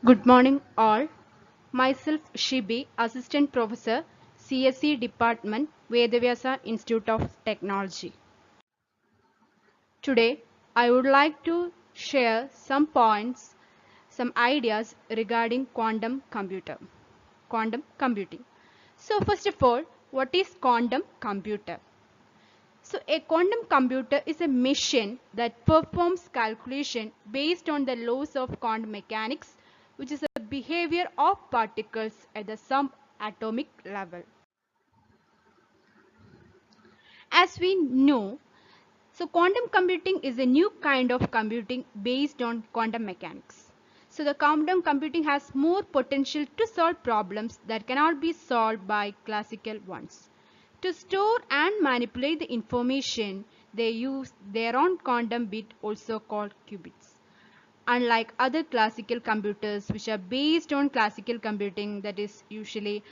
Good morning, all. Myself Shibi, Assistant Professor, CSE Department, Vedavyasa Institute of Technology. Today, I would like to share some points, some ideas regarding quantum computing. So, first of all, what is quantum computer? So, a quantum computer is a machine that performs calculation based on the laws of quantum mechanics, which is the behavior of particles at the subatomic level. As we know, so quantum computing is a new kind of computing based on quantum mechanics. So the quantum computing has more potential to solve problems that cannot be solved by classical ones. To store and manipulate the information, they use their own quantum bit, also called qubits. Unlike other classical computers which are based on classical computing, that is usually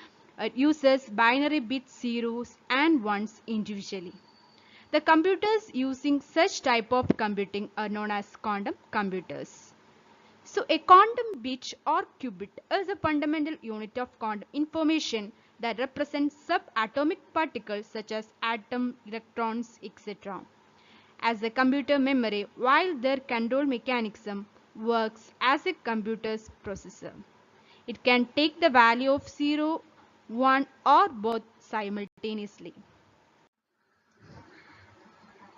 uses binary bit zeros and ones individually. The computers using such type of computing are known as quantum computers. So a quantum bit or qubit is a fundamental unit of quantum information that represents subatomic particles such as atoms, electrons, etc. As a computer memory, while their control mechanism works as a computer's processor. It can take the value of 0, 1 or both simultaneously.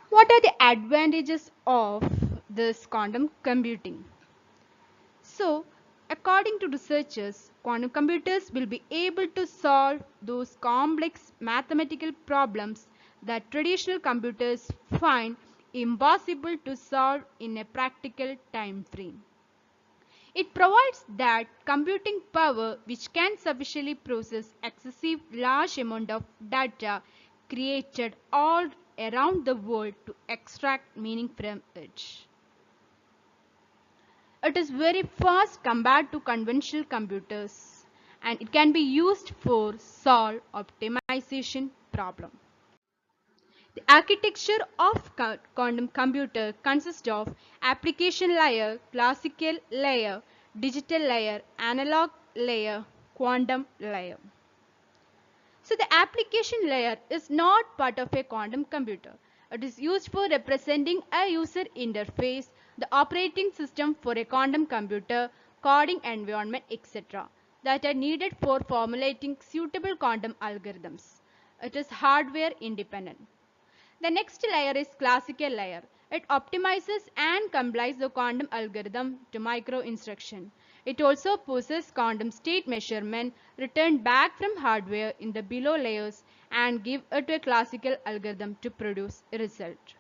What are the advantages of this quantum computing? So, according to researchers, quantum computers will be able to solve those complex mathematical problems that traditional computers find impossible to solve in a practical time frame. It provides that computing power which can sufficiently process excessive large amount of data created all around the world to extract meaning from it. It is very fast compared to conventional computers and it can be used for solve optimization problem. The architecture of quantum computer consists of application layer, classical layer, digital layer, analog layer, quantum layer. So the application layer is not part of a quantum computer. It is used for representing a user interface, the operating system for a quantum computer, coding environment, etc. that are needed for formulating suitable quantum algorithms. It is hardware independent. The next layer is classical layer. It optimizes and compiles the quantum algorithm to micro instruction. It also possesses quantum state measurement returned back from hardware in the below layers and give it a classical algorithm to produce a result.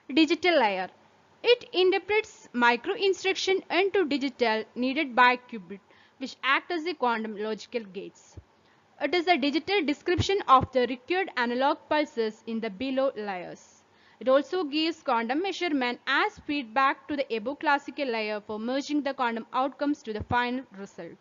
Digital layer. It interprets micro instruction into digital needed by qubit which act as the quantum logical gates. It is a digital description of the required analog pulses in the below layers. It also gives quantum measurement as feedback to the above classical layer for merging the quantum outcomes to the final result.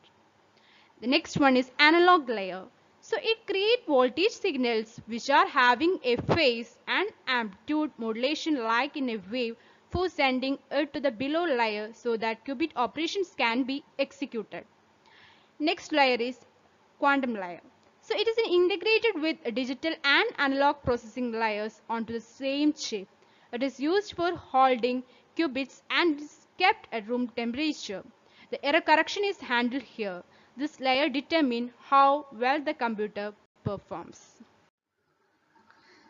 The next one is analog layer. So it creates voltage signals which are having a phase and amplitude modulation like in a wave for sending it to the below layer so that qubit operations can be executed. Next layer is quantum layer. So it is integrated with digital and analog processing layers onto the same chip. It is used for holding qubits and is kept at room temperature. The error correction is handled here. This layer determines how well the computer performs.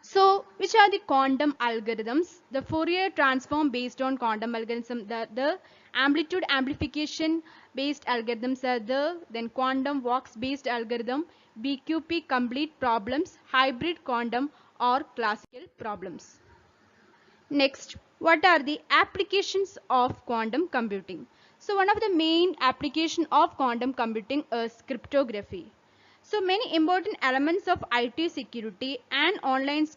So, which are the quantum algorithms? The Fourier transform based on quantum algorithm, the amplitude amplification based algorithms are then quantum walks based algorithm, BQP complete problems, hybrid quantum or classical problems. Next, what are the applications of quantum computing? So one of the main application of quantum computing is cryptography. So many important elements of IT security and online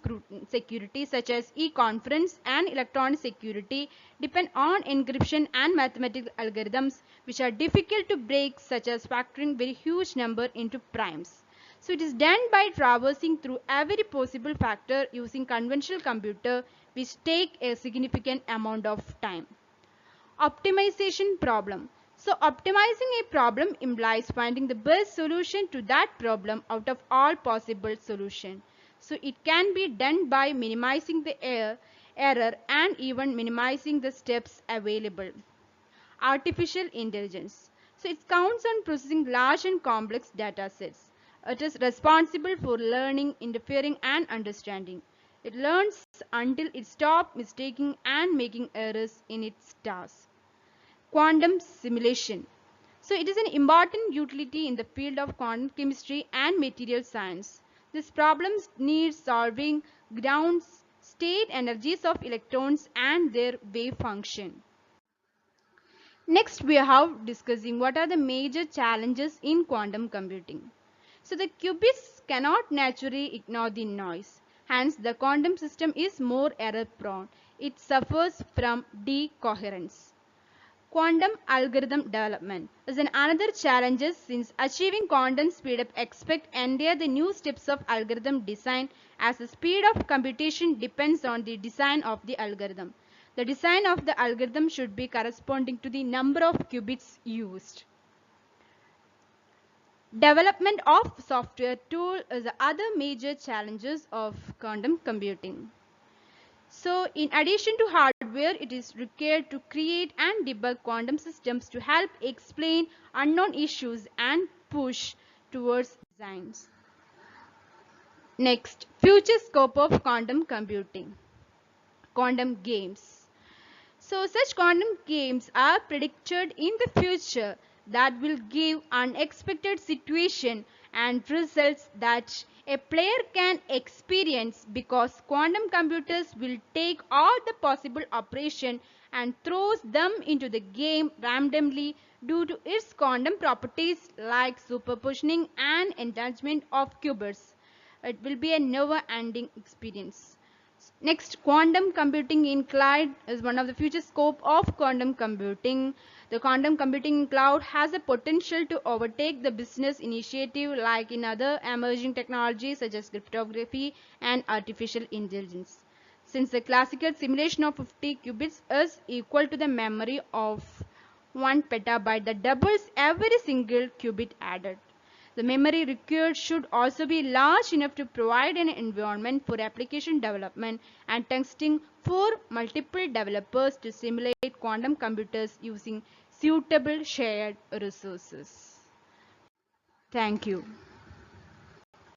security such as e-conference and electronic security depend on encryption and mathematical algorithms which are difficult to break, such as factoring very huge number into primes. So it is done by traversing through every possible factor using conventional computer which take a significant amount of time. Optimization problem. So optimizing a problem implies finding the best solution to that problem out of all possible solutions. So it can be done by minimizing the error and even minimizing the steps available. Artificial intelligence. So it counts on processing large and complex data sets. It is responsible for learning, interfering and understanding. It learns until it stops mistaking and making errors in its tasks. Quantum simulation. So it is an important utility in the field of quantum chemistry and material science. This problem needs solving ground state energies of electrons and their wave function. Next we have discussing what are the major challenges in quantum computing. So the qubits cannot naturally ignore the noise. Hence the quantum system is more error prone. It suffers from decoherence. Quantum algorithm development is another challenge since achieving quantum speedup expect entire the new steps of algorithm design as the speed of computation depends on the design of the algorithm. The design of the algorithm should be corresponding to the number of qubits used. Development of software tool is the other major challenges of quantum computing. So in addition to hardware, it is required to create and debug quantum systems to help explain unknown issues and push towards designs. Next, future scope of quantum computing. Quantum games. So such quantum games are predicted in the future that will give unexpected situation and results that a player can experience because quantum computers will take all the possible operation and throws them into the game randomly due to its quantum properties like superpositioning and enlargement of qubits. It will be a never ending experience. Next, quantum computing in cloud is one of the future scope of quantum computing. The quantum computing in cloud has a potential to overtake the business initiative like in other emerging technologies such as cryptography and artificial intelligence. Since the classical simulation of 50 qubits is equal to the memory of 1 petabyte that doubles every single qubit added. The memory required should also be large enough to provide an environment for application development and testing for multiple developers to simulate quantum computers using suitable shared resources. Thank you.